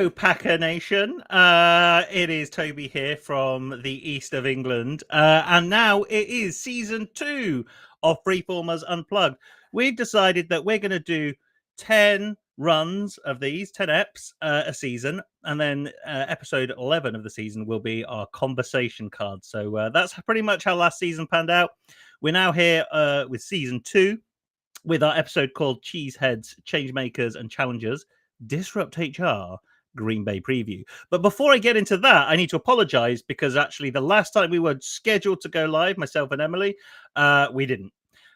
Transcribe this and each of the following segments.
Hello, Packer Nation. It is Toby here from the east of England. And now it is season 2 of Freeformers Unplugged. We've decided that we're going to do 10 runs of these, 10 eps a season. And then episode 11 of the season will be our conversation card. So that's pretty much how last season panned out. We're now here with season 2 with our episode called Cheeseheads, Changemakers and Challengers, DisruptHR Green Bay preview. But before I get into that, I need to apologize because actually the last time we were scheduled to go live, myself and Emilie, we didn't.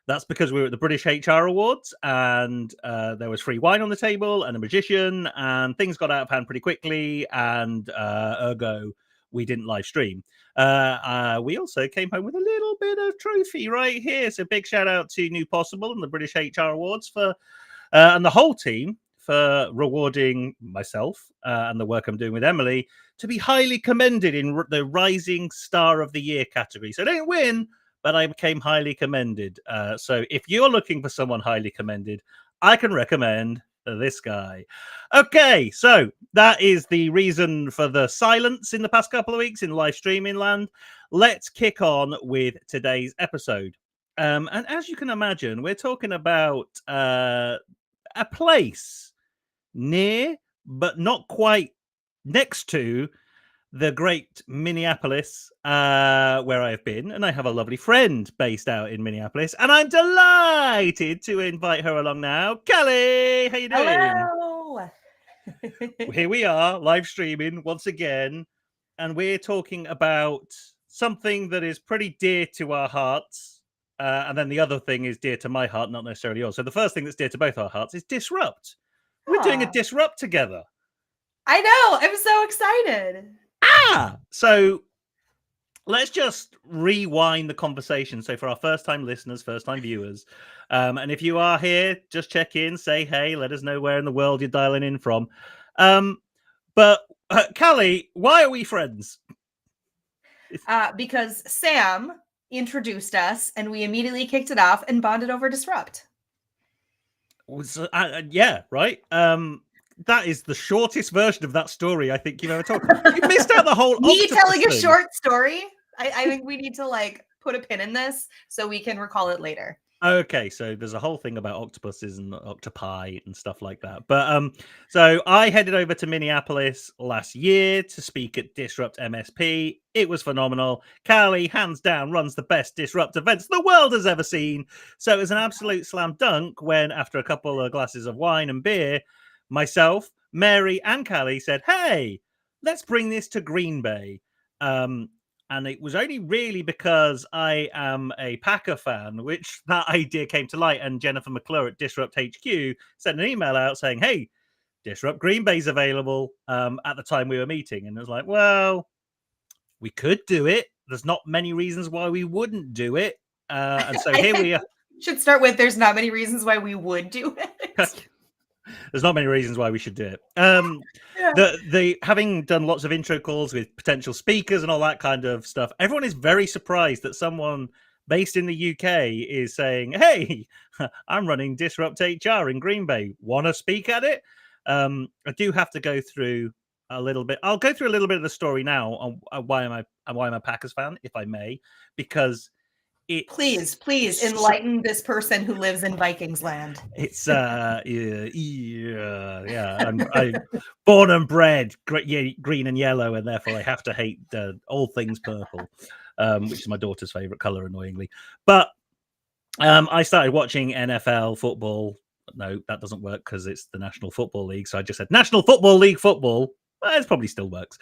That's because we were at the British HR Awards and there was free wine on the table and a magician and things got out of hand pretty quickly and ergo, we didn't live stream. We also came home with a little bit of trophy right here. So big shout out to New Possible and the British HR Awards for and the whole team for rewarding myself and the work I'm doing with Emilie to be highly commended in the Rising Star of the Year category. So I didn't win, but I became highly commended. So if you're looking for someone highly commended, I can recommend this guy. Okay, so that is the reason for the silence in the past couple of weeks in live streaming land. Let's kick on with today's episode. And as you can imagine, we're talking about a place near, but not quite next to the great Minneapolis, where I have been, and I have a lovely friend based out in Minneapolis, and I'm delighted to invite her along now. Calli, how you doing? Hello. Here we are, live streaming once again, and we're talking about something that is pretty dear to our hearts, and then the other thing is dear to my heart, not necessarily yours. So the first thing that's dear to both our hearts is Disrupt. We're doing a Disrupt together. I know. I'm so excited. So let's just rewind the conversation. So for our first-time listeners, first-time viewers, and if you are here, just check in, say hey, let us know where in the world you're dialing in from. But Calli, why are we friends? Because Sam introduced us, and we immediately kicked it off and bonded over Disrupt. Yeah, right. That is the shortest version of that story I think you've ever told. You missed out the whole. Me telling a short story. I think we need to put a pin in this so we can recall it later. Okay, so there's a whole thing about octopuses and octopi and stuff like that. But so I headed over to Minneapolis last year to speak at Disrupt MSP. It was phenomenal. Calli, hands down, runs the best Disrupt events the world has ever seen. So it was an absolute slam dunk when, after a couple of glasses of wine and beer, myself, Mary, and Calli said, "Hey, let's bring this to Green Bay." And it was only really because I am a Packer fan, which that idea came to light. And Jennifer McClure at Disrupt HQ sent an email out saying, "Hey, Disrupt Green Bay's available." At the time we were meeting, and it was like, well, we could do it. There's not many reasons why we wouldn't do it. And so here we are. Should start with there's not many reasons why we would do it. There's not many reasons why we should do it. The having done lots of intro calls with potential speakers and all that kind of stuff, everyone is very surprised that someone based in the UK is saying, "Hey, I'm running Disrupt HR in Green Bay. Want to speak at it?" I do have to go through a little bit. I'll go through a little bit of the story now on why am I a Packers fan, if I may, because Please enlighten this person who lives in Vikings land. It's I'm born and bred green and yellow, and therefore I have to hate all things purple, which is my daughter's favorite color, annoyingly. But I started watching NFL football. No, that doesn't work because it's the National Football League. So I just said National Football League football. Well, it probably still works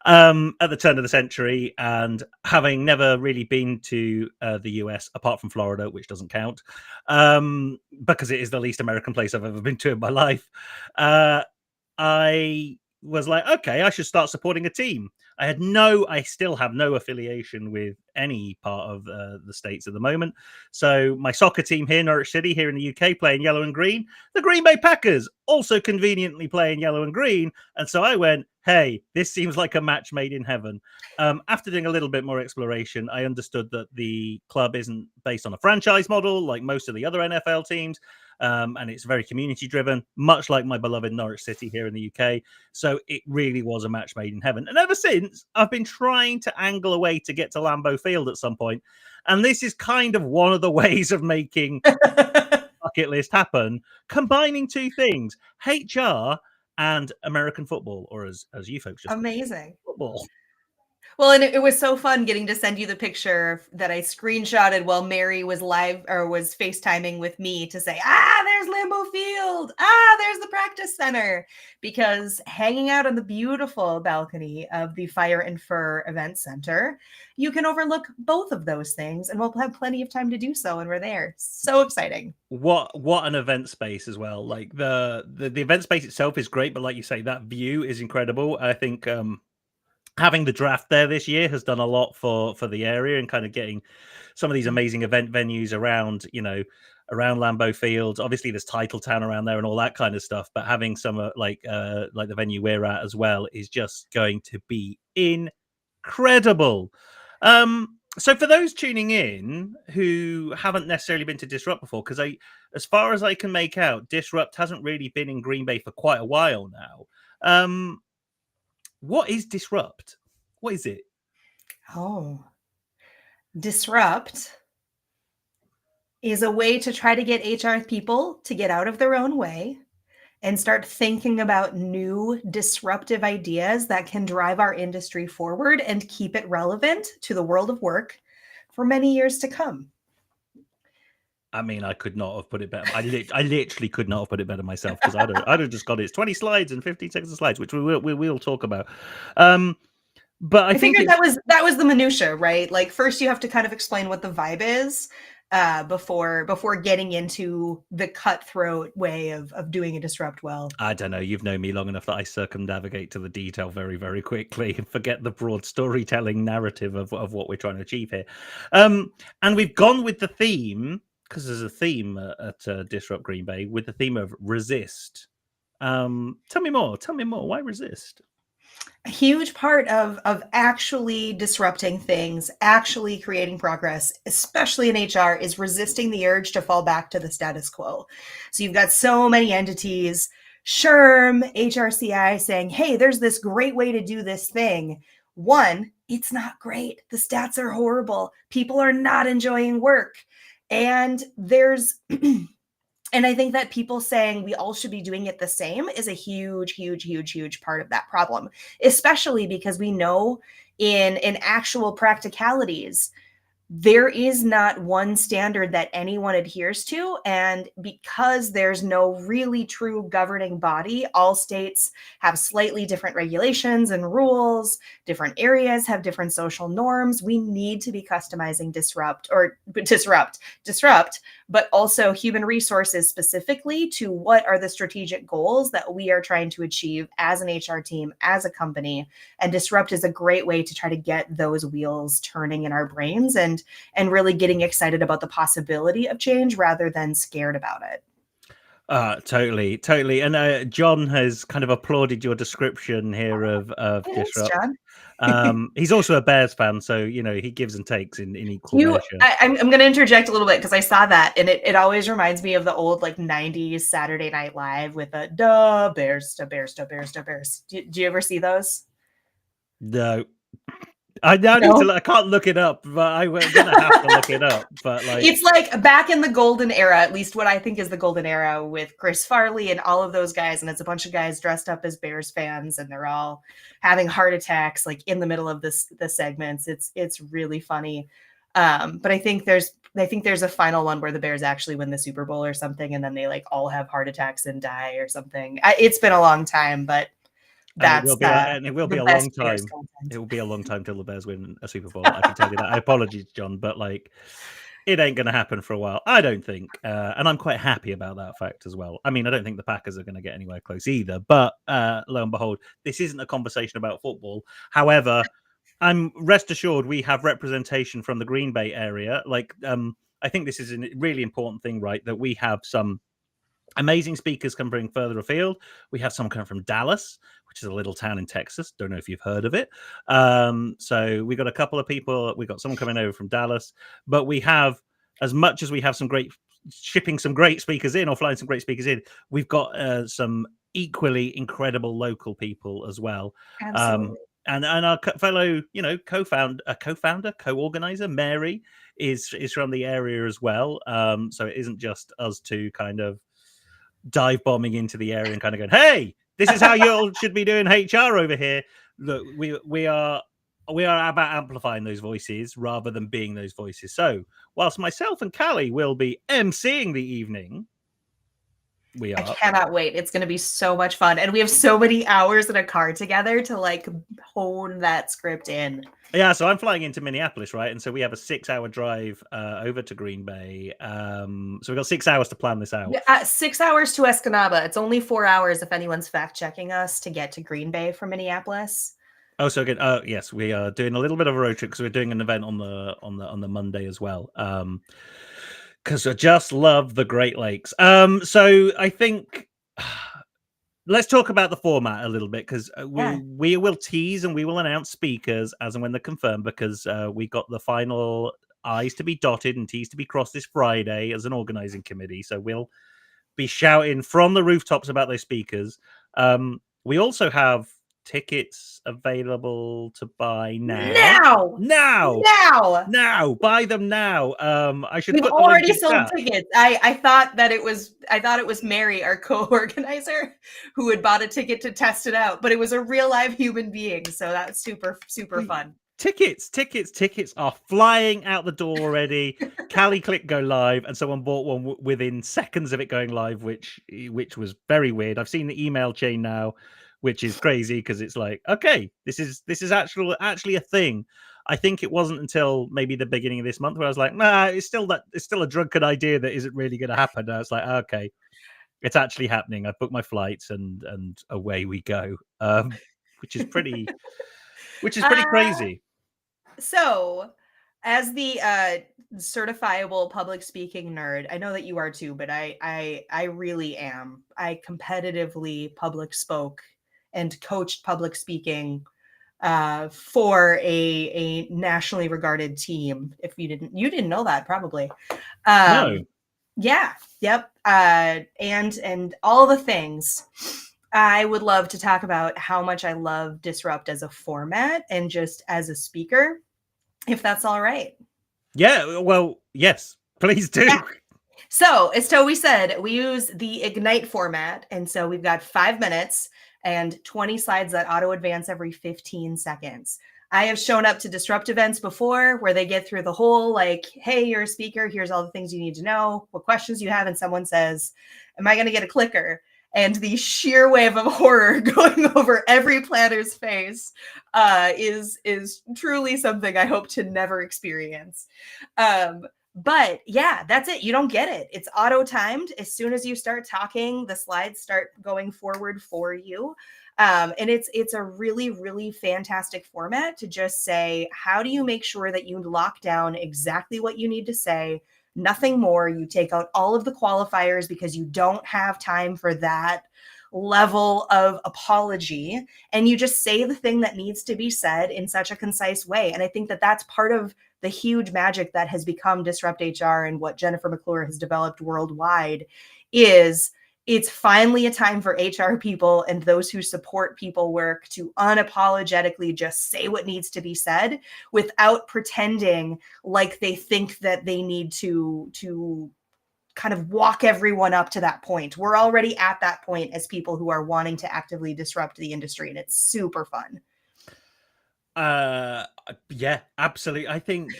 at the turn of the century, and having never really been to the US apart from Florida, which doesn't count because it is the least American place I've ever been to in my life, I was like, okay, I should start supporting a team. I still have no affiliation with any part of the States at the moment. So my soccer team here, Norwich City, here in the UK, playing yellow and green. The Green Bay Packers also conveniently playing yellow and green. And so I went, hey, this seems like a match made in heaven. After doing a little bit more exploration, I understood that the club isn't based on a franchise model like most of the other NFL teams. and it's very community driven, much like my beloved Norwich City here in the UK. So it really was a match made in heaven. And ever since, I've been trying to angle a way to get to Lambeau Field at some point. And this is kind of one of the ways of making bucket list happen, combining two things: HR and American football, or as you folks just amazing football. Well, and it was so fun getting to send you the picture that I screenshotted while Mary was live or was FaceTiming with me to say, there's Lambeau Field. There's the practice center. Because hanging out on the beautiful balcony of the Fire and Fur Event Center, you can overlook both of those things, and we'll have plenty of time to do so when we're there. So exciting. What an event space as well. Like the event space itself is great, but like you say, that view is incredible. I think having the draft there this year has done a lot for the area, and kind of getting some of these amazing event venues around, around Lambeau Field. Obviously there's Titletown around there and all that kind of stuff, but having some like the venue we're at as well is just going to be incredible. So for those tuning in who haven't necessarily been to Disrupt before, because as far as I can make out, Disrupt hasn't really been in Green Bay for quite a while now. What is Disrupt? What is it? Oh, Disrupt is a way to try to get HR people to get out of their own way and start thinking about new disruptive ideas that can drive our industry forward and keep it relevant to the world of work for many years to come. I mean, I could not have put it better. I literally could not have put it better myself, because I'd have just got it's 20 slides and 15 seconds of slides, which we will talk about. But I think figured that was the minutia, right? Like, first you have to kind of explain what the vibe is before getting into the cutthroat way of doing a disrupt well. I don't know. You've known me long enough that I circumnavigate to the detail very, very quickly and forget the broad storytelling narrative of what we're trying to achieve here. And we've gone with the theme, because there's a theme at Disrupt Green Bay, with the theme of resist. Tell me more. Why resist? A huge part of actually disrupting things, actually creating progress, especially in HR, is resisting the urge to fall back to the status quo. So you've got so many entities, SHRM, HRCI, saying, hey, there's this great way to do this thing. One, it's not great. The stats are horrible. People are not enjoying work. And there's and I think that people saying we all should be doing it the same is a huge, huge, huge, huge part of that problem, especially because we know in actual practicalities, there is not one standard that anyone adheres to. And because there's no really true governing body, all states have slightly different regulations and rules. Different areas have different social norms. We need to be customizing disrupt, but also human resources specifically to what are the strategic goals that we are trying to achieve as an HR team, as a company. And disrupt is a great way to try to get those wheels turning in our brains and really getting excited about the possibility of change rather than scared about it. Totally. And John has kind of applauded your description here of Disrupt. John. He's also a Bears fan, so he gives and takes in equal measure. I'm going to interject a little bit because I saw that, and it always reminds me of the old 90s Saturday Night Live with the "Da Bears, da Bears, da Bears, da Bears." Do you ever see those? No. I can't look it up, but I'm gonna have to look it up. But it's like back in the golden era, at least what I think is the golden era, with Chris Farley and all of those guys, and it's a bunch of guys dressed up as Bears fans, and they're all having heart attacks in the middle of the segments. It's really funny, but I think there's a final one where the Bears actually win the Super Bowl or something, and then they all have heart attacks and die or something. It's been a long time, but. It will be a long time. It will be a long time till the Bears win a Super Bowl. I can tell you that. I apologize, John, but it ain't going to happen for a while, I don't think. And I'm quite happy about that fact as well. I mean, I don't think the Packers are going to get anywhere close either. But lo and behold, this isn't a conversation about football. However, I'm rest assured we have representation from the Green Bay area. I think this is a really important thing, right? That we have some amazing speakers coming further afield. We have someone coming from Dallas, which is a little town in Texas. Don't know if you've heard of it. So we got a couple of people. We got someone coming over from Dallas, but we have, as much as we have some great shipping some great speakers in or flying some great speakers in, we've got some equally incredible local people as well. Absolutely. And our fellow, co-organizer, Mary, is from the area as well. So it isn't just us two kind of dive bombing into the area and kind of going, "Hey, this is how you all should be doing HR over here." Look, we are about amplifying those voices rather than being those voices. So whilst myself and Calli will be emceeing the evening, I cannot wait. It's going to be so much fun. And we have so many hours in a car together to like hone that script in. Yeah, so I'm flying into Minneapolis, right? And so we have a 6-hour drive over to Green Bay. So we've got 6 hours to plan this out. 6 hours to Escanaba. It's only 4 hours if anyone's fact checking us to get to Green Bay from Minneapolis. Oh, so good. Yes, we are doing a little bit of a road trip because we're doing an event on the Monday as well. Because I just love the Great Lakes. So I think let's talk about the format a little bit because we will tease and we will announce speakers as and when they're confirmed because we got the final I's to be dotted and T's to be crossed this Friday as an organizing committee. So we'll be shouting from the rooftops about those speakers. We also have tickets available to buy now. Buy them now. I should. We've already sold tickets. I thought it was Mary, our co-organizer, who had bought a ticket to test it out, but it was a real live human being. So that's super fun. Tickets are flying out the door already. Calli clicked go live, and someone bought one within seconds of it going live, which was very weird. I've seen the email chain now, which is crazy because it's like, okay, this is actually a thing. I think it wasn't until maybe the beginning of this month where I was like, nah, it's still a drunken idea that isn't really going to happen. Now it's like, okay, it's actually happening. I've booked my flights and away we go, which is pretty crazy. So, as the certifiable public speaking nerd, I know that you are too, but I really am. I competitively public spoke and coached public speaking for a nationally regarded team. If you didn't know that, probably. No. Yeah. Yep. And all the things. I would love to talk about how much I love Disrupt as a format and just as a speaker, if that's all right. Yeah, well, yes, please do. Yeah. So, as Toby said, we use the Ignite format. And so we've got 5 minutes and 20 slides that auto advance every 15 seconds. I have shown up to Disrupt events before where they get through the whole like, hey, you're a speaker. Here's all the things you need to know, what questions you have. And someone says, am I going to get a clicker? And the sheer wave of horror going over every planner's face is truly something I hope to never experience. But yeah, that's it. You don't get it. It's auto-timed. As soon as you start talking, the slides start going forward for you. And it's a really, really fantastic format to just say, how do you make sure that you lock down exactly what you need to say? Nothing more. You take out all of the qualifiers because you don't have time for that level of apology. And you just say the thing that needs to be said in such a concise way. And I think that that's part of the huge magic that has become Disrupt HR and what Jennifer McClure has developed worldwide is it's finally a time for HR people and those who support people work to unapologetically just say what needs to be said without pretending like they think that they need to kind of walk everyone up to that point. We're already at that point as people who are wanting to actively disrupt the industry, and it's super fun. Yeah, absolutely. I think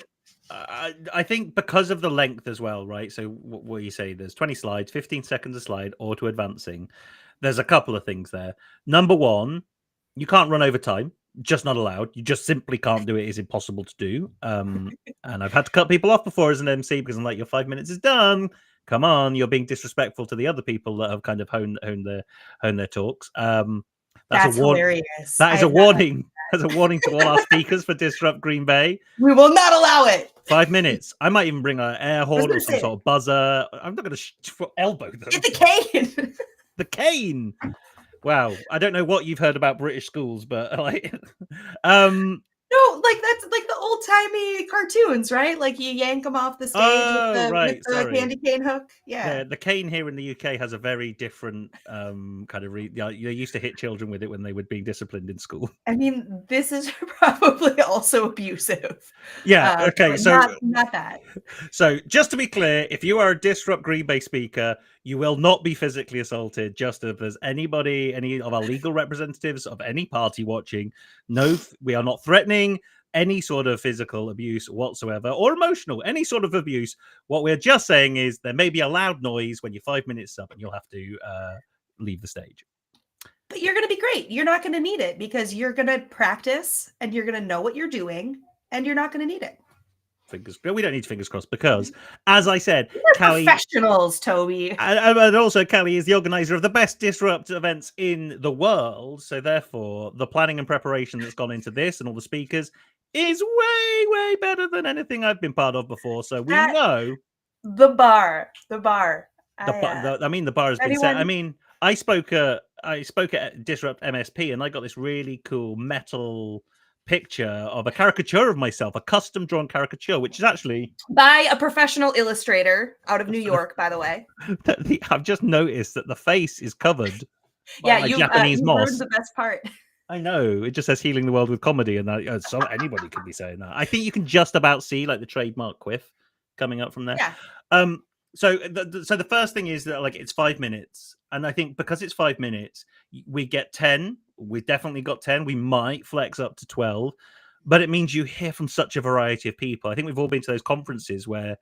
because of the length as well, right? So what you say, there's 20 slides, 15 seconds a slide, auto advancing. There's a couple of things there. Number one, you can't run over time. Just not allowed. You just simply can't do it. It's impossible to do. And I've had to cut people off before as an MC because I'm like, your 5 minutes is done. Come on, you're being disrespectful to the other people that have kind of honed their talks. That's hilarious. That is a warning. As a warning to all our speakers for Disrupt Green Bay. We will not allow it. 5 minutes. I might even bring an air horn or some sort of buzzer. I'm not going to elbow them. Get the cane. The cane. Wow. I don't know what you've heard about British schools, but like, No, like that's like the old timey cartoons, right? Like you yank them off the stage Oh, with right. the Sorry. candy cane hook. Yeah. The cane here in the UK has a very different kind of they used to hit children with it when they were being disciplined in school. I mean, this is probably also abusive. Yeah. Okay. But So not that. So, just to be clear, if you are a Disrupt Green Bay speaker, you will not be physically assaulted. Just if there's anybody, any of our legal representatives of any party watching, no, we are not threatening any sort of physical abuse whatsoever or emotional, any sort of abuse. What we're just saying is there may be a loud noise when you're 5 minutes up and you'll have to leave the stage. But you're going to be great. You're not going to need it because you're going to practice and you're going to know what you're doing and you're not going to need it. We don't need fingers crossed because, as I said, Calli, professionals, Toby, and also Calli is the organizer of the best Disrupt events in the world. So therefore, the planning and preparation that's gone into this and all the speakers is way better than anything I've been part of before. So we know the bar. I mean, the bar has been set. I mean, I spoke at Disrupt MSP, and I got this really cool metal picture of a caricature of myself, a custom drawn caricature, which is actually by a professional illustrator out of New York, by the way. I've just noticed that the face is covered by Japanese moss. The best part. I know, it just says healing the world with comedy, and that so anybody could be saying that. I think you can just about see like the trademark quiff coming up from there. Yeah. So the first thing is that like it's 5 minutes, and I think because it's 5 minutes, we get 10. We've definitely got 10. We might flex up to 12, but it means you hear from such a variety of people. I think we've all been to those conferences where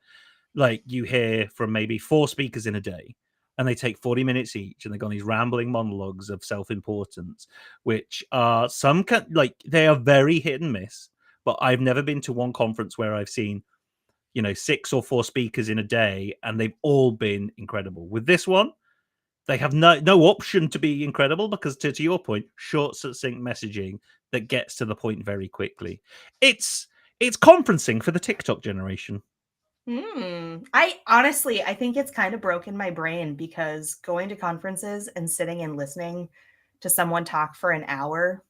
like you hear from maybe 4 speakers in a day, and they take 40 minutes each, and they go on these rambling monologues of self-importance, which are they are very hit and miss. But I've never been to one conference where I've seen 6 or 4 speakers in a day, and they've all been incredible. With this one, they have no option to be incredible because, to your point, short, succinct messaging that gets to the point very quickly. It's conferencing for the TikTok generation. I think it's kind of broken my brain because going to conferences and sitting and listening to someone talk for an hour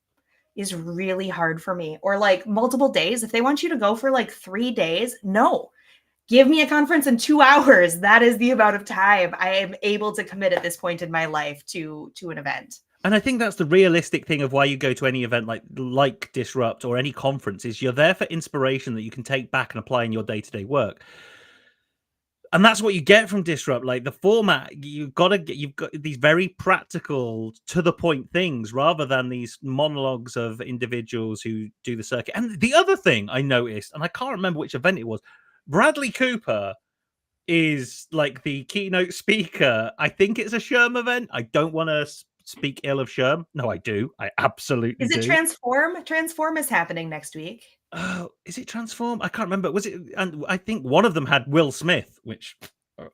is really hard for me. Or like multiple days. If they want you to go for like 3 days, no. Give me a conference in 2 hours. That is the amount of time I am able to commit at this point in my life to an event. And I think that's the realistic thing of why you go to any event like Disrupt or any conference is you're there for inspiration that you can take back and apply in your day-to-day work. And that's what you get from Disrupt. Like the format, you've got these very practical, to the point things rather than these monologues of individuals who do the circuit. And the other thing I noticed, and I can't remember which event it was, Bradley Cooper is like the keynote speaker. I think it's a SHRM event. I don't want to speak ill of SHRM. No, I do. I absolutely do. Is it Transform? Transform is happening next week. Oh, is it Transform? I can't remember. Was it? And I think one of them had Will Smith, which I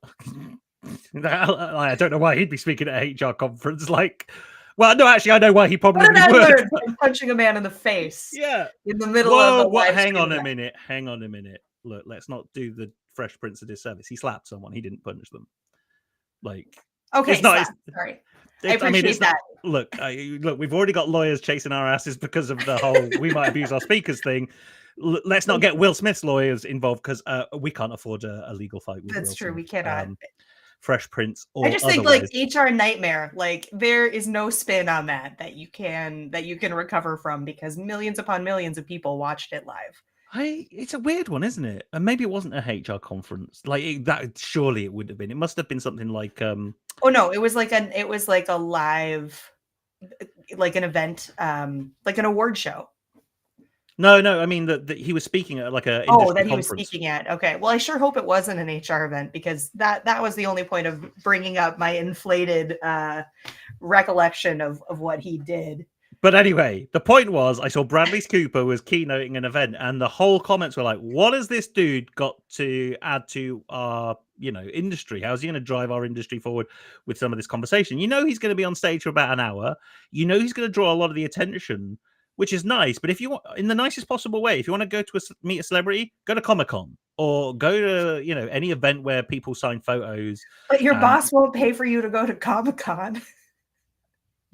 don't know why he'd be speaking at a HR conference. Well, no, actually, I know why he probably would. Punching a man in the face. Yeah, in the middle of a hang on a minute. Look, let's not do the Fresh Prince a disservice. He slapped someone. He didn't punish them. Okay, sorry. I appreciate that. Look, we've already got lawyers chasing our asses because of the whole "we might abuse our speakers" thing. Let's not get Will Smith's lawyers involved because we can't afford a legal fight. With That's true. We cannot. Fresh Prince. Or I just think HR nightmare. There is no spin on that you can recover from because millions upon millions of people watched it live. It's a weird one, isn't it? And maybe it wasn't a HR conference. That surely it would have been. It must have been something like Oh no, it was like a live like an event, like an award show. No, I mean that he was speaking at like a that he was speaking at. Okay, well, I sure hope it wasn't an HR event because that was the only point of bringing up my inflated recollection of what he did. But anyway, the point was, I saw Bradley Cooper was keynoting an event, and the whole comments were like, "What has this dude got to add to our, industry? How's he going to drive our industry forward with some of this conversation? He's going to be on stage for about an hour. He's going to draw a lot of the attention, which is nice. But if you want, in the nicest possible way, if you want to go to meet a celebrity, go to Comic-Con or go to any event where people sign photos. But your boss won't pay for you to go to Comic-Con."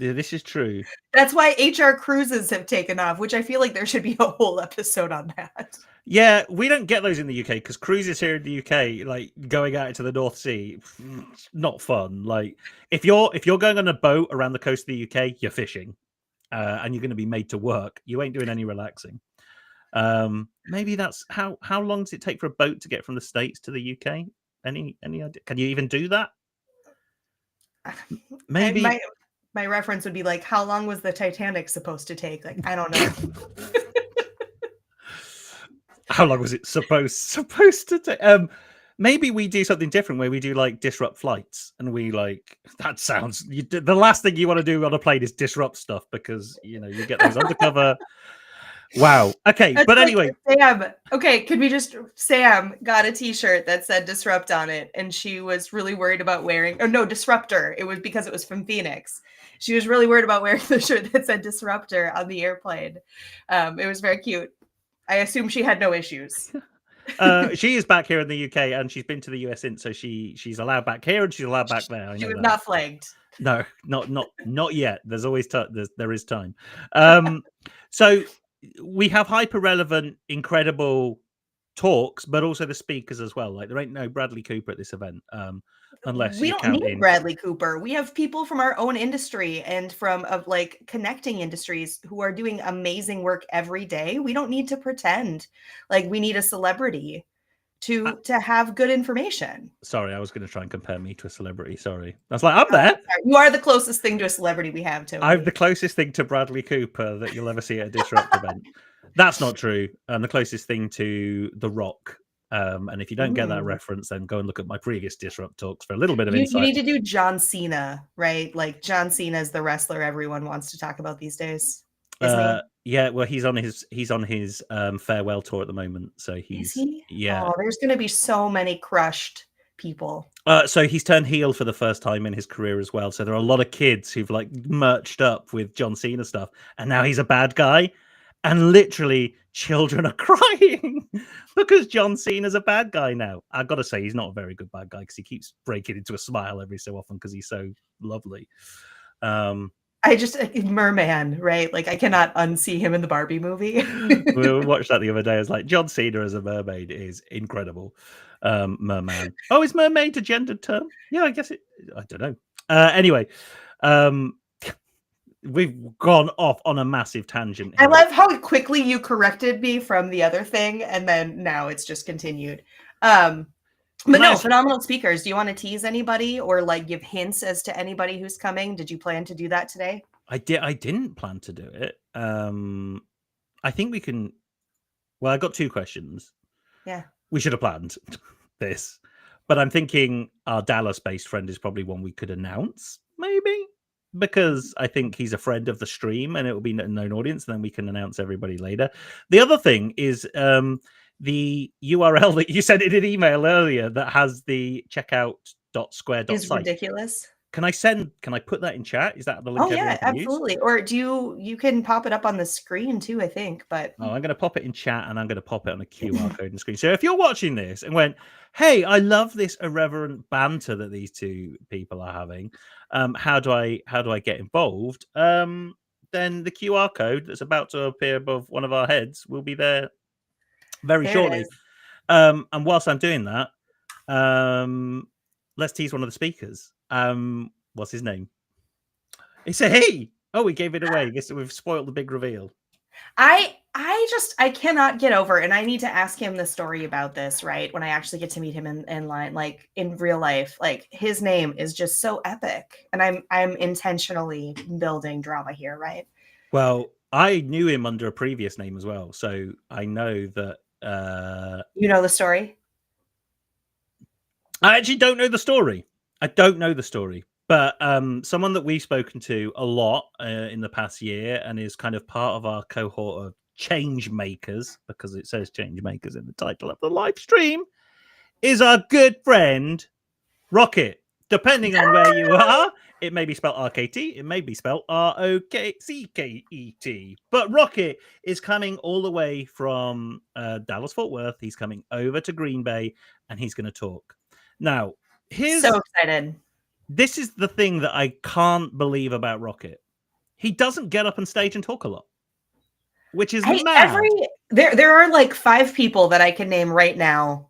This is true. That's why HR cruises have taken off, which I feel like there should be a whole episode on that. Yeah, we don't get those in the UK because cruises here in the UK, like going out into the North Sea, not fun. Like if you're going on a boat around the coast of the UK, you're fishing, and you're going to be made to work. You ain't doing any relaxing. Maybe that's how long does it take for a boat to get from the States to the UK? Any idea? Can you even do that? Maybe my reference would be like, how long was the Titanic supposed to take? Like, I don't know. How long was it supposed to take? Maybe we do something different where we do like disrupt flights, and we like that sounds. The last thing you want to do on a plane is disrupt stuff because you get those undercover. Wow. Okay, That's but like anyway, Sam. Okay, could we just Sam got a T-shirt that said "Disrupt" on it, and she was really worried about wearing. Oh no, Disruptor. It was because it was from Phoenix. She was really worried about wearing the shirt that said "Disruptor" on the airplane. It was very cute. I assume she had no issues. She is back here in the UK, and she's been to the US since, so she's allowed back here and she's allowed back there. She was not flagged. No, not yet. There's always there is time. So we have hyper relevant, incredible talks, but also the speakers as well. Like there ain't no Bradley Cooper at this event, unless we you don't count need in Bradley Cooper. We have people from our own industry and from like connecting industries who are doing amazing work every day. We don't need to pretend like we need a celebrity to have good information. Sorry, I was going to try and compare me to a celebrity. Sorry, I was like, I'm there. You are the closest thing to a celebrity we have, Toby. I'm the closest thing to Bradley Cooper that you'll ever see at a Disrupt event. That's not true. I'm the closest thing to The Rock. And if you don't get that reference, then go and look at my previous Disrupt talks for a little bit of insight. You need to do John Cena, right? Like John Cena is the wrestler everyone wants to talk about these days. Yeah, well, he's on his farewell tour at the moment. So is he? Yeah. Oh, there's going to be so many crushed people. So he's turned heel for the first time in his career as well. So there are a lot of kids who've like merched up with John Cena stuff, and now he's a bad guy. And literally, children are crying because John Cena's a bad guy now. I've got to say, he's not a very good bad guy because he keeps breaking into a smile every so often because he's so lovely. I just Merman, right? Like I cannot unsee him in the Barbie movie. We watched that the other day. I was like, John Cena as a mermaid is incredible. Merman. Oh, is mermaid a gendered term? Yeah, I guess it. I don't know. Anyway, we've gone off on a massive tangent here. I love how quickly you corrected me from the other thing, and then now it's just continued. But no, phenomenal speakers. Do you want to tease anybody or like give hints as to anybody who's coming? Did you plan to do that today? I didn't plan to do it. I think we can. Well, I got two questions. Yeah. We should have planned this, but I'm thinking our Dallas-based friend is probably one we could announce, maybe, because I think he's a friend of the stream and it will be a known audience. And then we can announce everybody later. The other thing is the URL that you sent in an email earlier that has the checkout.square.site is ridiculous. Can I put that in chat? Is that the link? Oh yeah, absolutely. Use? Or you can pop it up on the screen too, I think. But I'm going to pop it in chat and I'm going to pop it on a QR code on the screen. So if you're watching this and went, hey, I love this irreverent banter that these two people are having. How do I get involved? Then the QR code that's about to appear above one of our heads will be there very shortly. And whilst I'm doing that, let's tease one of the speakers. What's his name? He said, "Hey, oh, we gave it away. Guess we've spoiled the big reveal." I cannot get over, and I need to ask him the story about this, right? When I actually get to meet him in line, like in real life, like his name is just so epic, and I'm intentionally building drama here, right? Well, I knew him under a previous name as well, so I know that. You know the story? I actually don't know the story. I don't know the story, but someone that we've spoken to a lot in the past year and is kind of part of our cohort of change makers, because it says change makers in the title of the live stream, is our good friend Rocket. Depending on where you are, it may be spelled RKT, it may be spelled ROKCKET. But Rocket is coming all the way from Dallas Fort Worth. He's coming over to Green Bay and he's going to talk. Now, so excited. This is the thing that I can't believe about Rocket. he doesn't get up on stage and talk a lot, which is mad. There are like 5 people that I can name right now.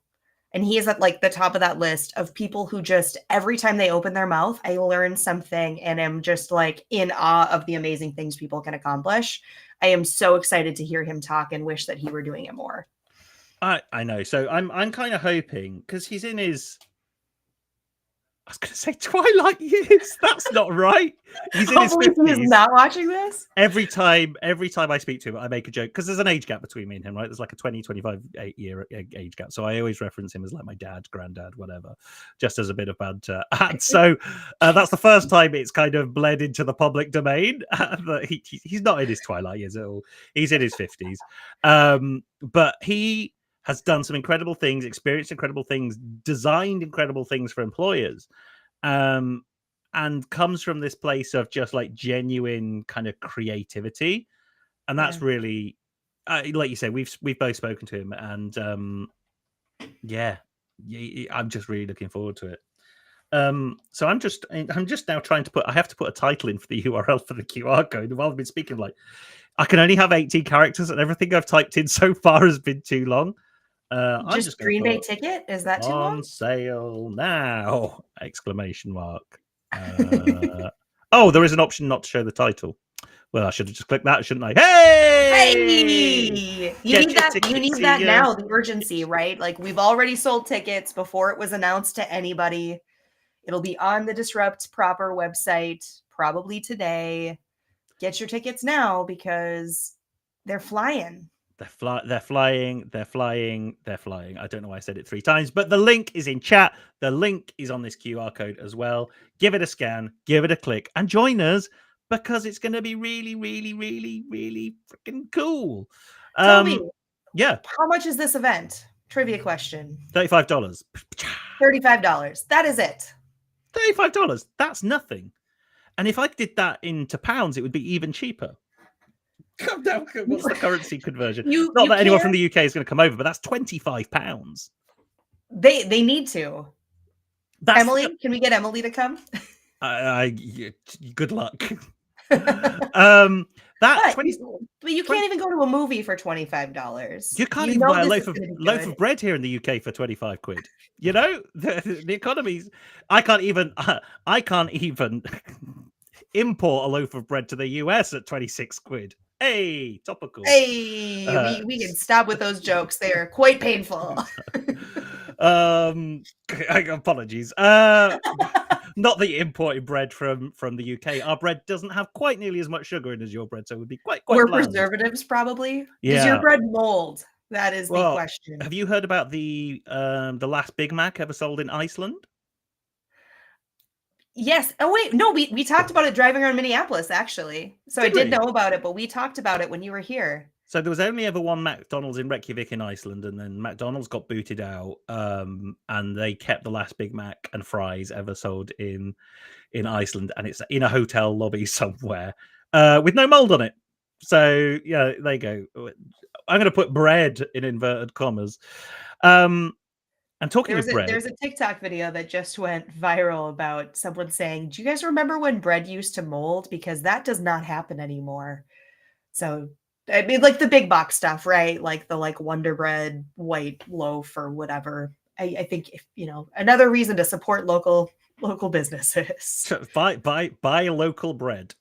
And he is at like the top of that list of people who just every time they open their mouth, I learn something and am just like in awe of the amazing things people can accomplish. I am so excited to hear him talk and wish that he were doing it more. I know. So I'm kind of hoping, because he's in his, I was going to say twilight years. That's not right. He's in his 50s. He's not watching this. Every time I speak to him, I make a joke, because there's an age gap between me and him, right? There's like a 25 year age gap. So I always reference him as like my dad, granddad, whatever, just as a bit of banter. And so that's the first time it's kind of bled into the public domain. He's not in his twilight years at all. He's in his 50s. But he has done some incredible things, experienced incredible things, designed incredible things for employers, and comes from this place of just like genuine kind of creativity. And that's really, like you said, we've both spoken to him, and I'm just really looking forward to it. So I'm just now trying to I have to put a title in for the URL for the QR code. While I've been speaking, like, I can only have 18 characters, and everything I've typed in so far has been too long. I'm just Green Bay ticket? Is that too long? On sale now! Exclamation mark. Oh, there is an option not to show the title. Well, I should have just clicked that, shouldn't I? Hey! You need that now, the urgency, right? Like, we've already sold tickets before it was announced to anybody. It'll be on the Disrupt proper website probably today. Get your tickets now because they're flying. They're flying. I don't know why I said it 3 times, but the link is in chat. The link is on this QR code as well. Give it a scan, give it a click, and join us, because it's going to be really, really, really, really freaking cool. Toby, yeah. How much is this event? Trivia question. $35. $35. That is it. $35. That's nothing. And if I did that into pounds, it would be even cheaper. What's the currency conversion? Not that anyone from the UK is going to come over, but that's £25. They need to. Emilie, can we get Emilie to come? Good luck. But you can't even go to a movie for $25. You can't even buy a loaf of bread here in the UK for 25 quid. You know, the economy's. I can't even import a loaf of bread to the US at 26 quid. Hey, topical. Hey, we can stop with those jokes. They're quite painful. Apologies. Not that you're importing bread from the UK. Our bread doesn't have quite nearly as much sugar in as your bread, so it would be quite Or bland. Preservatives, probably. Yeah. Does your bread mold? That is the question. Have you heard about the last Big Mac ever sold in Iceland? Yes. Oh, wait. No, we talked about it driving around Minneapolis, actually. So I did know about it, but we talked about it when you were here. So there was only ever one McDonald's in Reykjavik in Iceland, and then McDonald's got booted out, and they kept the last Big Mac and fries ever sold in Iceland, and it's in a hotel lobby somewhere with no mold on it. So, yeah, there you go. I'm going to put bread in inverted commas. And talking of bread, there's a TikTok video that just went viral about someone saying, "Do you guys remember when bread used to mold? Because that does not happen anymore." So, I mean, like the big box stuff, right? Like the Wonder Bread white loaf or whatever. I think another reason to support local businesses. Buy local bread.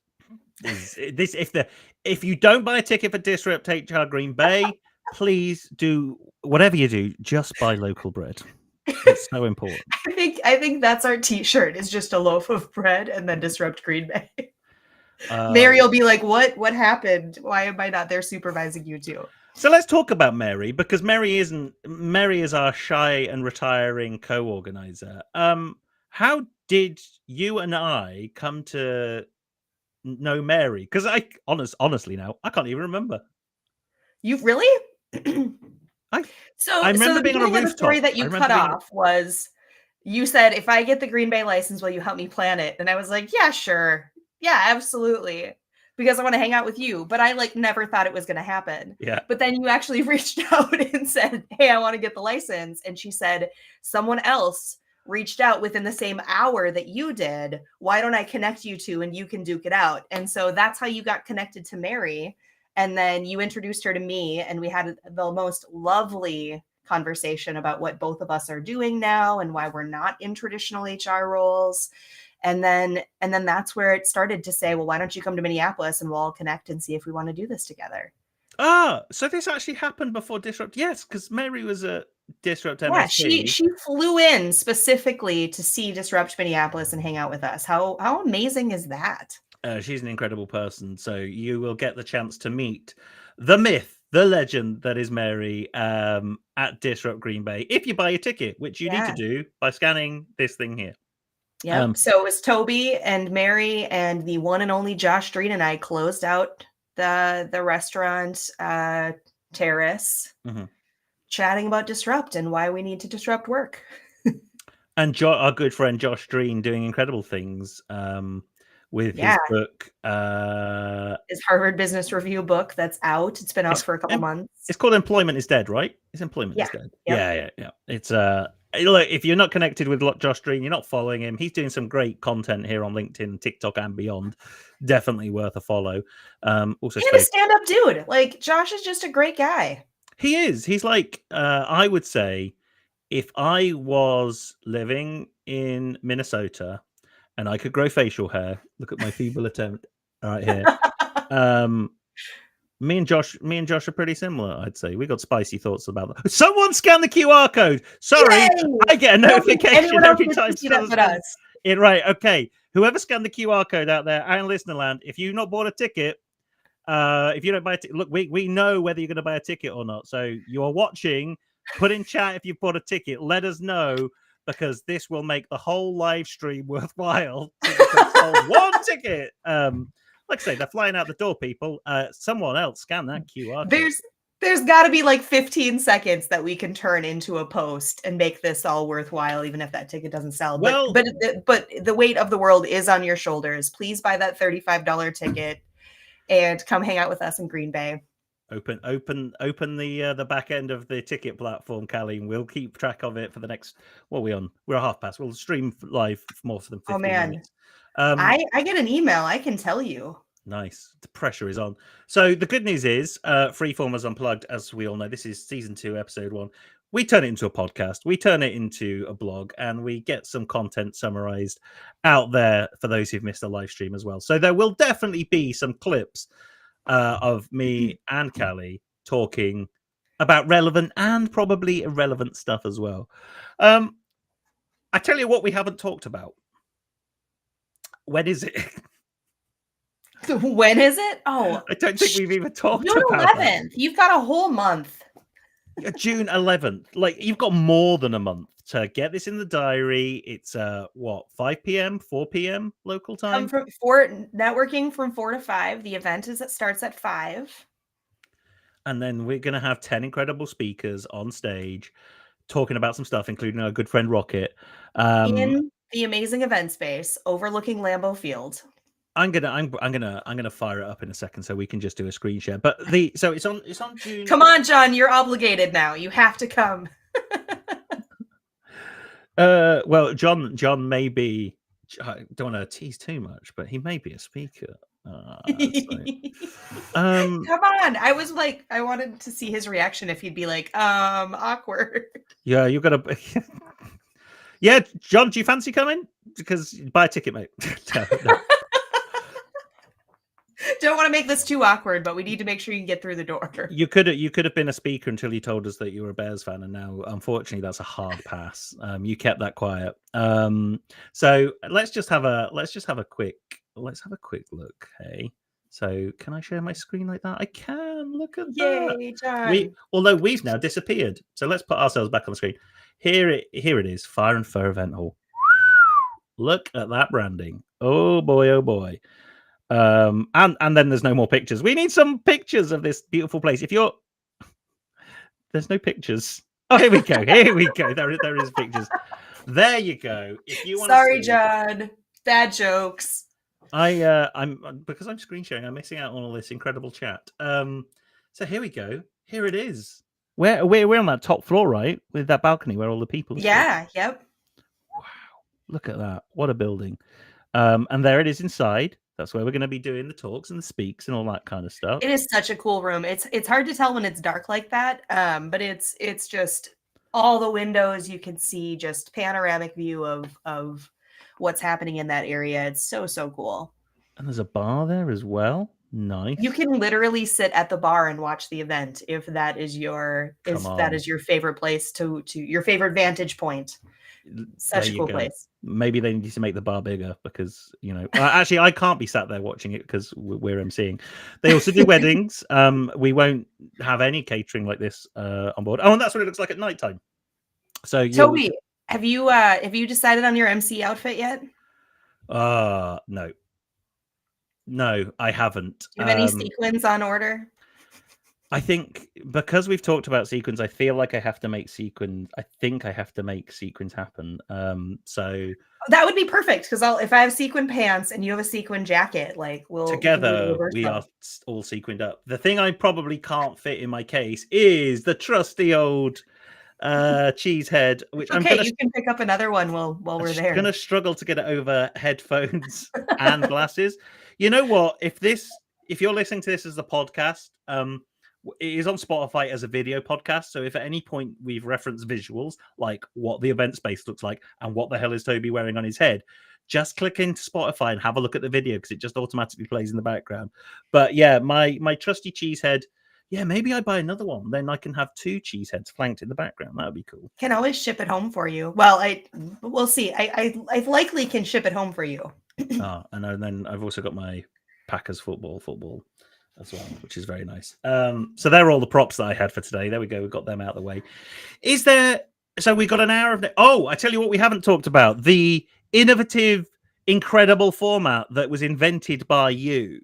If you don't buy a ticket for DisruptHR Green Bay, please do whatever you do, just buy local bread. It's so important. I think that's our t-shirt, is just a loaf of bread and then Disrupt Green Bay. Mary will be like, what happened? Why am I not there supervising you two? So let's talk about Mary, because Mary is our shy and retiring co-organizer. How did you and I come to know Mary? Because honestly now, I can't even remember. You really? I remember being on a rooftop. The story that you cut off was, you said, "If I get the Green Bay license, will you help me plan it?" And I was like, "Yeah, sure. Yeah, absolutely." Because I want to hang out with you. But I never thought it was going to happen. Yeah. But then you actually reached out and said, "Hey, I want to get the license." And she said, "Someone else reached out within the same hour that you did. Why don't I connect you two and you can duke it out? And so that's how you got connected to Mary. And then you introduced her to me, and we had the most lovely conversation about what both of us are doing now and why we're not in traditional HR roles. And then that's where it started to say, well, why don't you come to Minneapolis and we'll all connect and see if we want to do this together. So this actually happened before Disrupt. Yes, because Mary was at Disrupt Yeah, MSP. she flew in specifically to see Disrupt Minneapolis and hang out with us. How amazing is that? She's an incredible person. So you will get the chance to meet the myth, the legend that is Mary at Disrupt Green Bay. If you buy a ticket, which you need to do by scanning this thing here. Yep. So it was Toby and Mary and the one and only Josh Dreen and I closed out the restaurant terrace, chatting about Disrupt and why we need to disrupt work. And our good friend Josh Dreen doing incredible things with his book. His Harvard Business Review book that's out. It's been out for a couple months. It's called Employment is Dead, right? It's Employment is Dead. Yep. Yeah. It's look, if you're not connected with Josh Dreen, you're not following him. He's doing some great content here on LinkedIn, TikTok, and beyond. Definitely worth a follow. Also, and a stand-up dude. Like, Josh is just a great guy. He is. He's like, I would say, if I was living in Minnesota and I could grow facial hair, look at my feeble attempt right here. Me and Josh are pretty similar, I'd say. We got spicy thoughts about that. Someone scan the QR code. Sorry, Yay! I get a notification every time. Right, okay. Whoever scanned the QR code out there, out in listener land, if you've not bought a ticket, if you don't buy a ticket, look, we know whether you're going to buy a ticket or not. So you are watching. Put in chat if you've bought a ticket. Let us know, because this will make the whole live stream worthwhile. One ticket. Like I say, they're flying out the door, people. Someone else scan that QR code. There's got to be like 15 seconds that we can turn into a post and make this all worthwhile, even if that ticket doesn't sell. But the weight of the world is on your shoulders. Please buy that $35 ticket and come hang out with us in Green Bay. Open the back end of the ticket platform, Calli, and we'll keep track of it for the next. What are we on? We're a half past. We'll stream live for more than 15 minutes. I get an email. I can tell you. Nice. The pressure is on. So the good news is, Freeformers Unplugged, as we all know, this is season 2, episode 1. We turn it into a podcast. We turn it into a blog, and we get some content summarized out there for those who've missed the live stream as well. So there will definitely be some clips of me and Calli talking about relevant and probably irrelevant stuff as well. I tell you what we haven't talked about. When is it? When is it? Oh, I don't think we've even talked June about 11th. It. You've got a whole month. June 11th. Like, you've got more than a month to get this in the diary. It's 5 p.m., 4 p.m. local time. Networking from 4 to 5. The event starts at 5. And then we're going to have 10 incredible speakers on stage talking about some stuff, including our good friend Rocket. In the amazing event space overlooking Lambeau Field. I'm gonna fire it up in a second so we can just do a screen share. But so it's on June. Come on, John, you're obligated now. You have to come. Well, John may be. I don't want to tease too much, but he may be a speaker. Come on. I wanted to see his reaction if he'd be like, awkward. Yeah, you've got to. Yeah, John, do you fancy coming? Because buy a ticket, mate. No. Don't want to make this too awkward, but we need to make sure you can get through the door. You could have been a speaker until you told us that you were a Bears fan, and now, unfortunately, that's a hard pass. You kept that quiet. So let's have a quick look. Hey, so can I share my screen like that? I can. Look at that. Yay, John. Although we've now disappeared, so let's put ourselves back on the screen. Here it is. Fire and Fur Event Hall. Look at that branding. Oh boy, oh boy. And then there's no more pictures. We need some pictures of this beautiful place. There's no pictures. Oh, here we go. There is pictures. There you go. If you want. Sorry, John. Bad jokes. I'm because I'm screen sharing. I'm missing out on all this incredible chat. So here we go. Here it is. We're on that top floor, right, with that balcony where all the people are. Yeah. Yep. Look at that. What a building. And there it is inside. That's where we're going to be doing the talks and the speaks and all that kind of stuff. It is such a cool room. It's hard to tell when it's dark like that, but it's just all the windows you can see, just panoramic view of what's happening in that area. It's so cool. And there's a bar there as well. Nice. You can literally sit at the bar and watch the event if that is your favorite place to your favorite vantage point. Such a cool place. Maybe they need to make the bar bigger because, actually I can't be sat there watching it because we're emceeing. They also do weddings. We won't have any catering like this on board. Oh, and that's what it looks like at nighttime. So Toby, have you decided on your MC outfit yet? No, I haven't. Do you have any sequins on order? I think because we've talked about sequins, I feel like I have to make sequins. I think I have to make sequins happen. So that would be perfect because if I have sequin pants and you have a sequin jacket, like we are all sequined up. The thing I probably can't fit in my case is the trusty old Cheesehead, which you can pick up another one while we're there. I'm gonna struggle to get it over headphones and glasses. You know what? If you're listening to this as a podcast, it is on Spotify as a video podcast. So if at any point we've referenced visuals, like what the event space looks like and what the hell is Toby wearing on his head, just click into Spotify and have a look at the video because it just automatically plays in the background. But yeah, my trusty Cheesehead. Yeah, maybe I buy another one. Then I can have 2 Cheeseheads flanked in the background. That would be cool. Can always ship it home for you. Well, we'll see. I likely can ship it home for you. And then I've also got my Packers football as well, which is very nice. So they're all the props that I had for today. There we go. We've got them out of the way. So we got an hour of... I tell you what we haven't talked about. The innovative, incredible format that was invented by you.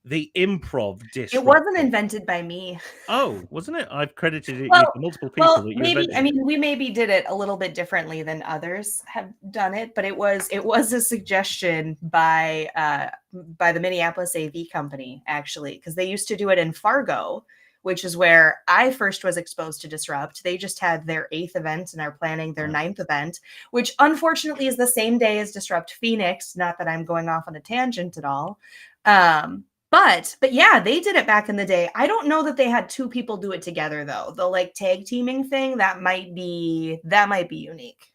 The improv disc. It wasn't invented by me. Oh, wasn't it? I've credited it to multiple people. Well, maybe. I mean, we maybe did it a little bit differently than others have done it, but it was a suggestion by the Minneapolis AV company, actually, because they used to do it in Fargo, which is where I first was exposed to Disrupt. They just had their 8th event and are planning their 9th event, which unfortunately is the same day as Disrupt Phoenix. Not that I'm going off on a tangent at all. But yeah, they did it back in the day. I don't know that they had 2 people do it together though. The like tag teaming thing, that might be unique.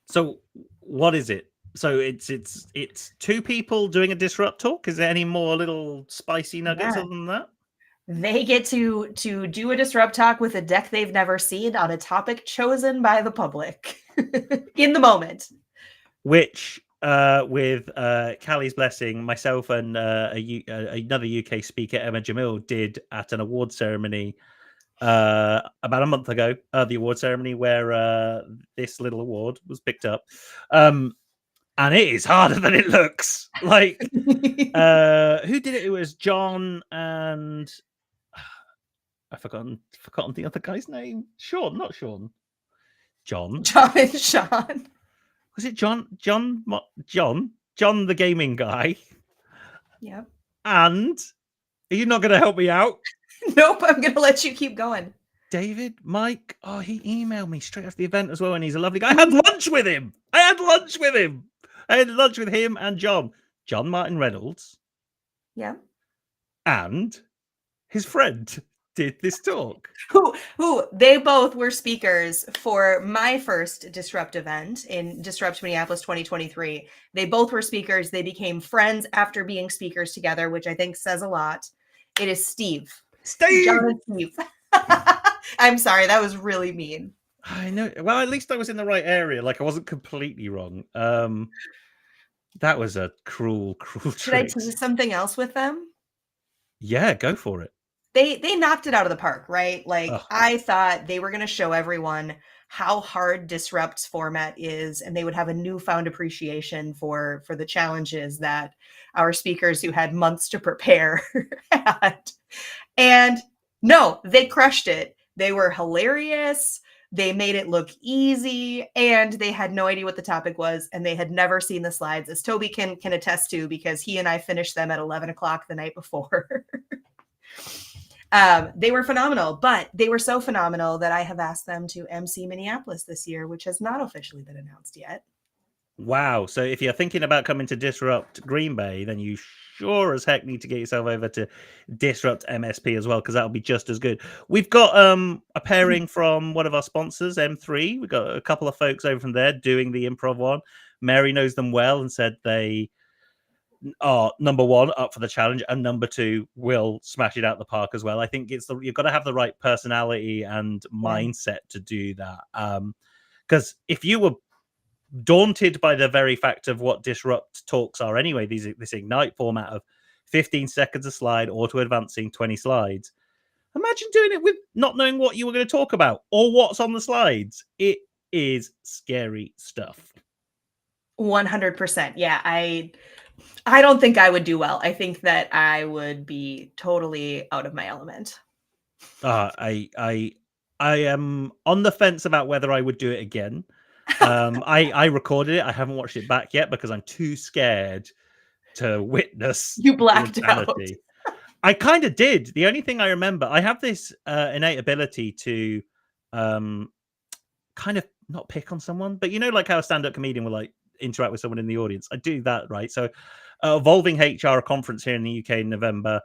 So what is it? So it's 2 people doing a Disrupt talk. Is there any more little spicy nuggets other than that? They get to do a Disrupt talk with a deck they've never seen on a topic chosen by the public in the moment. Which with Calli's blessing, myself and another UK speaker, Emma Jamil, did at an award ceremony about a month ago. The award ceremony where this little award was picked up, and it is harder than it looks. Like, who did it? It was John and I've forgotten the other guy's name. Sean, not Sean. John and Sean. Was it John, the gaming guy? Yep. And are you not going to help me out? Nope, I'm going to let you keep going. David, Mike. Oh, he emailed me straight after the event as well, and he's a lovely guy. I had lunch with him. I had lunch with him and John Martin Reynolds. Yeah. And his friend did this talk. Who they both were speakers for my first Disrupt event in Disrupt Minneapolis 2023. They both were speakers. They became friends after being speakers together, which I think says a lot. It is Steve. John and Steve. I'm sorry, that was really mean. I know. Well, at least I was in the right area. Like I wasn't completely wrong. That was a cruel trick. Should I tease something else with them? Yeah, go for it. They knocked it out of the park, right? Like I thought they were going to show everyone how hard Disrupt's format is, and they would have a newfound appreciation for the challenges that our speakers who had months to prepare had. And no, they crushed it. They were hilarious. They made it look easy, and they had no idea what the topic was, and they had never seen the slides, as Toby can attest to, because he and I finished them at 11 o'clock the night before. They were phenomenal, but they were so phenomenal that I have asked them to MC Minneapolis this year, which has not officially been announced yet. Wow. So if you're thinking about coming to Disrupt Green Bay, then you sure as heck need to get yourself over to Disrupt MSP as well, because that'll be just as good. We've got a pairing from one of our sponsors, M3. We've got a couple of folks over from there doing the improv one. Mary knows them well and said they are number one up for the challenge, and number two will smash it out the park as well. I think you've got to have the right personality and mindset to do that. Because if you were daunted by the very fact of what Disrupt talks are anyway, this Ignite format of 15 seconds a slide, auto advancing 20 slides. Imagine doing it with not knowing what you were going to talk about or what's on the slides. It is scary stuff. 100%. Yeah, I don't think I would do well. I think that I would be totally out of my element. I am on the fence about whether I would do it again. I recorded it. I haven't watched it back yet because I'm too scared to witness You blacked the insanity. I kind of did. The only thing I remember, I have this innate ability to kind of not pick on someone, but you know, like how a stand-up comedian will like interact with someone in the audience. I do that, right? So, Evolving HR conference here in the UK in November.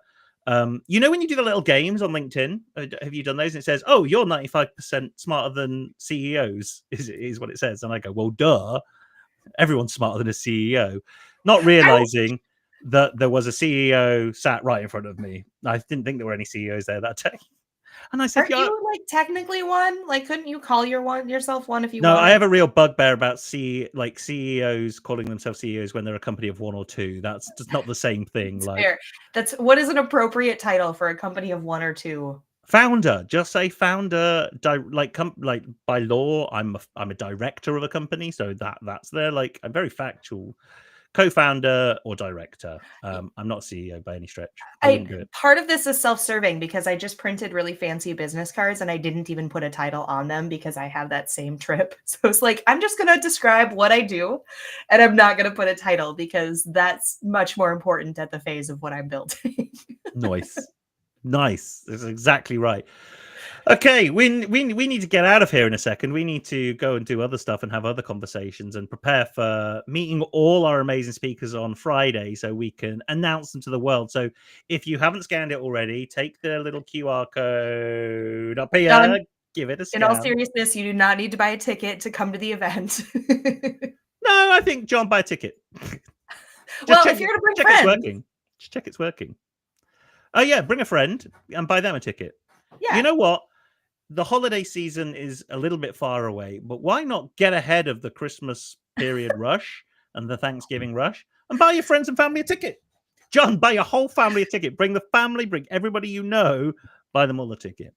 You know, when you do the little games on LinkedIn, have you done those? And it says, "Oh, you're 95% smarter than CEOs," is what it says. And I go, "Well, duh, everyone's smarter than a CEO," not realizing that there was a CEO sat right in front of me. I didn't think there were any CEOs there that day. And I said, Aren't you like technically one? Like, couldn't you call yourself one if you no, wanted? I have a real bugbear about CEOs calling themselves CEOs when they're a company of one or two. That's just not the same thing. It's like fair. That's what is an appropriate title for a company of one or two? Founder. Just say founder. Like by law, I'm a director of a company, so that's there. Like I'm very factual. Co-founder or director. I'm not CEO by any stretch. I wouldn't do it. Part of this is self-serving because I just printed really fancy business cards and I didn't even put a title on them because I have that same trip. So it's like, I'm just going to describe what I do and I'm not going to put a title because that's much more important at the phase of what I'm building. Nice. That's exactly right. Okay, we need to get out of here in a second. We need to go and do other stuff and have other conversations and prepare for meeting all our amazing speakers on Friday so we can announce them to the world. So if you haven't scanned it already, take the little QR code up here, Done. give it a scan. In all seriousness, you do not need to buy a ticket to come to the event. No, I think John, buy a ticket. Well, if you're going to bring friends. It's working. Just check it's working. Oh, yeah, bring a friend and buy them a ticket. Yeah. You know what? The holiday season is a little bit far away, but why not get ahead of the Christmas period rush and the Thanksgiving rush and buy your friends and family a ticket? John, buy your whole family a ticket. Bring the family, bring everybody you know, buy them all a ticket.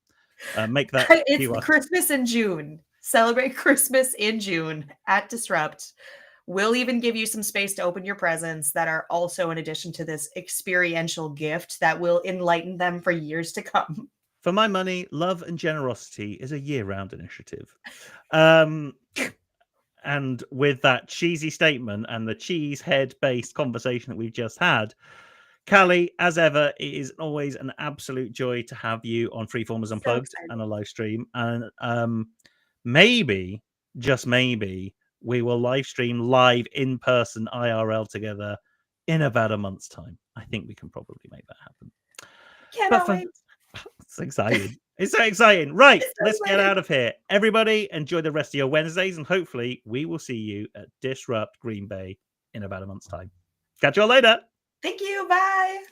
Make that. It's Christmas in June. Celebrate Christmas in June at Disrupt. We'll even give you some space to open your presents that are also in addition to this experiential gift that will enlighten them for years to come. For my money, love and generosity is a year-round initiative. And with that cheesy statement and the cheesehead-based conversation that we've just had, Calli, as ever, it is always an absolute joy to have you on Freeformers Unplugged and a live stream. And maybe, just maybe, we will live stream live in person IRL together in about a month's time. I think we can probably make that happen. Cannot wait. It's exciting. It's so exciting. Right, let's get out of here. Everybody, enjoy the rest of your Wednesdays, and hopefully we will see you at Disrupt Green Bay in about a month's time. Catch you all later. Thank you. Bye.